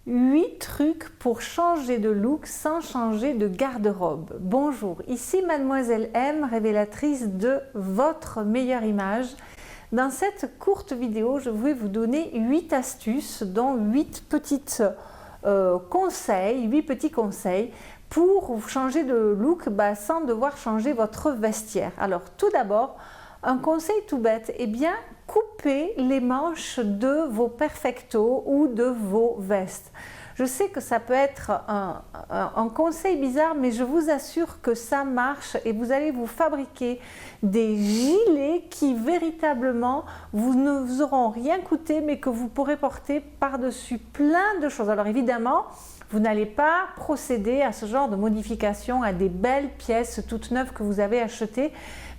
8 trucs pour changer de look sans changer de garde-robe. Bonjour, ici Mademoiselle M, révélatrice de votre meilleure image. Dans cette courte vidéo, je vais vous donner 8 astuces, dont 8 petits conseils pour changer de look sans devoir changer votre vestiaire. Alors tout d'abord, un conseil tout bête, eh bien coupez les manches de vos perfectos ou de vos vestes. Je sais que ça peut être un conseil bizarre, mais je vous assure que ça marche et vous allez vous fabriquer des gilets qui véritablement ne vous auront rien coûté, mais que vous pourrez porter par-dessus plein de choses. Alors évidemment, vous n'allez pas procéder à ce genre de modification, à des belles pièces toutes neuves que vous avez achetées,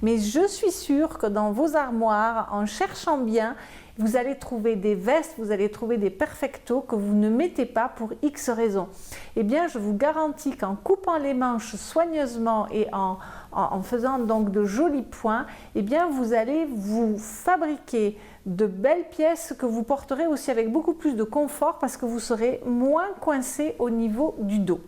mais je suis sûre que dans vos armoires, en cherchant bien, vous allez trouver des vestes, vous allez trouver des perfectos que vous ne mettez pas pour X raisons. Eh bien, je vous garantis qu'en coupant les manches soigneusement et en faisant donc de jolis points, eh bien, vous allez vous fabriquer de belles pièces que vous porterez aussi avec beaucoup plus de confort parce que vous serez moins coincé au niveau du dos.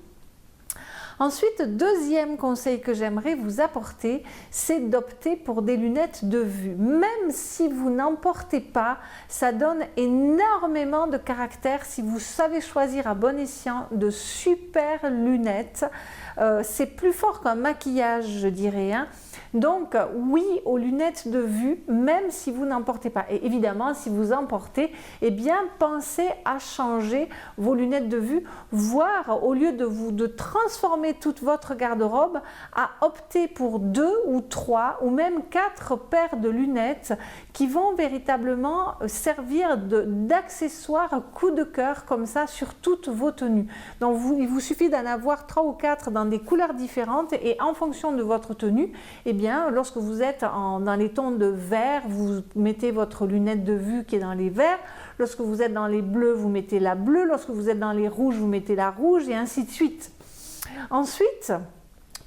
Ensuite, deuxième conseil que j'aimerais vous apporter, c'est d'opter pour des lunettes de vue. Même si vous n'en portez pas, ça donne énormément de caractère si vous savez choisir à bon escient de super lunettes. C'est plus fort qu'un maquillage, je dirais. Donc oui aux lunettes de vue, même si vous n'en portez pas. Et évidemment, si vous en portez, eh bien pensez à changer vos lunettes de vue, voire au lieu de transformer toute votre garde-robe, à opter pour 2 ou 3 ou même 4 paires de lunettes qui vont véritablement servir d'accessoires coup de cœur comme ça sur toutes vos tenues. Donc il vous suffit d'en avoir 3 ou 4 dans des couleurs différentes et en fonction de votre tenue, eh bien, lorsque vous êtes dans les tons de vert, vous mettez votre lunette de vue qui est dans les verts. Lorsque vous êtes dans les bleus, vous mettez la bleue. Lorsque vous êtes dans les rouges, vous mettez la rouge et ainsi de suite. Ensuite,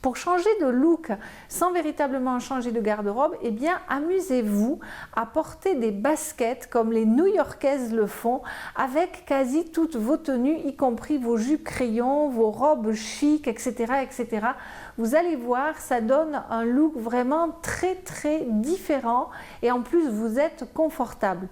pour changer de look sans véritablement changer de garde-robe, eh bien amusez-vous à porter des baskets comme les New-Yorkaises le font avec quasi toutes vos tenues, y compris vos jupes crayons, vos robes chic, etc., etc. Vous allez voir, ça donne un look vraiment très très différent et en plus vous êtes confortable.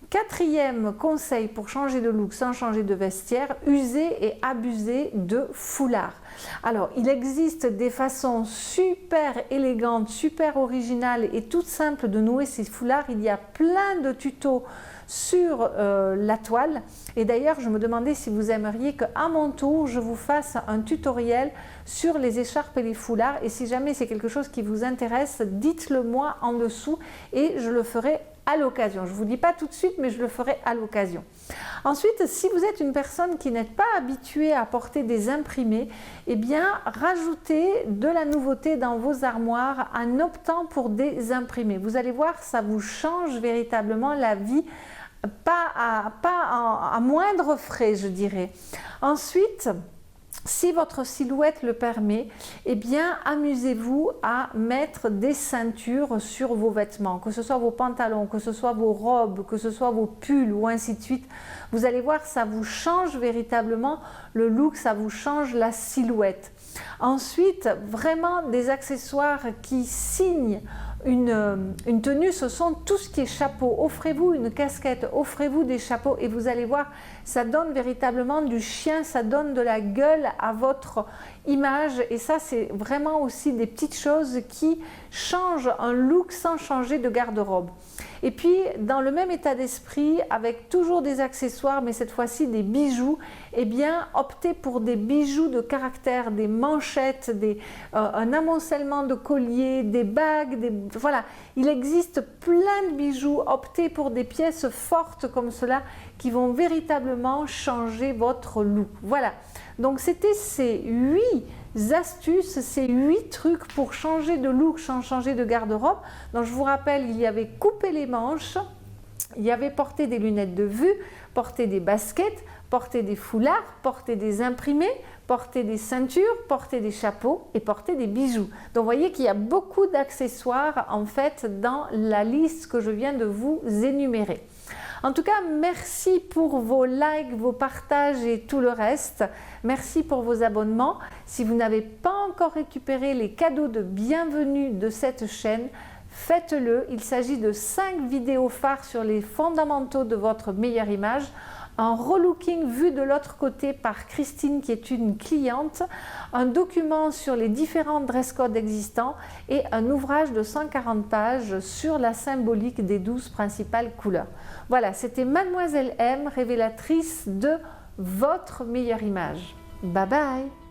Quatrième conseil pour changer de look sans changer de vestiaire, usez et abusez de foulards. Alors, il existe des façons super élégantes, super originales et toutes simples de nouer ces foulards. Il y a plein de tutos sur la toile. Et d'ailleurs, je me demandais si vous aimeriez qu'à mon tour, je vous fasse un tutoriel sur les écharpes et les foulards. Et si jamais c'est quelque chose qui vous intéresse, dites-le moi en dessous et je le ferai à l'occasion. Je ne vous dis pas tout de suite, mais je le ferai à l'occasion. Ensuite, si vous êtes une personne qui n'est pas habituée à porter des imprimés, eh bien, rajoutez de la nouveauté dans vos armoires en optant pour des imprimés. Vous allez voir, ça vous change véritablement la vie, pas à moindre frais, je dirais. Ensuite, si votre silhouette le permet, eh bien amusez-vous à mettre des ceintures sur vos vêtements, que ce soit vos pantalons, que ce soit vos robes, que ce soit vos pulls ou ainsi de suite. Vous allez voir, ça vous change véritablement le look, ça vous change la silhouette. Ensuite, vraiment des accessoires qui signent une tenue, ce sont tout ce qui est chapeau. Offrez-vous une casquette, offrez-vous des chapeaux et vous allez voir, ça donne véritablement du chien, ça donne de la gueule à votre image et ça c'est vraiment aussi des petites choses qui changent un look sans changer de garde-robe. Et puis dans le même état d'esprit, avec toujours des accessoires mais cette fois-ci des bijoux, eh bien optez pour des bijoux de caractère, des manchettes, un amoncellement de colliers, des bagues, voilà, il existe plein de bijoux. Optez pour des pièces fortes comme cela qui vont véritablement changer votre look. Voilà, donc c'était ces 8 astuces, ces 8 trucs pour changer de look sans changer de garde-robe. Donc je vous rappelle, il y avait couper les manches, il y avait porter des lunettes de vue, porter des baskets, porter des foulards, porter des imprimés, porter des ceintures, porter des chapeaux et porter des bijoux. Donc vous voyez qu'il y a beaucoup d'accessoires en fait dans la liste que je viens de vous énumérer. En tout cas, merci pour vos likes, vos partages et tout le reste. Merci pour vos abonnements. Si vous n'avez pas encore récupéré les cadeaux de bienvenue de cette chaîne, faites-le. Il s'agit de 5 vidéos phares sur les fondamentaux de votre meilleure image, un relooking vu de l'autre côté par Christine qui est une cliente, un document sur les différents dress codes existants et un ouvrage de 140 pages sur la symbolique des 12 principales couleurs. Voilà, c'était Mademoiselle M, révélatrice de votre meilleure image. Bye bye!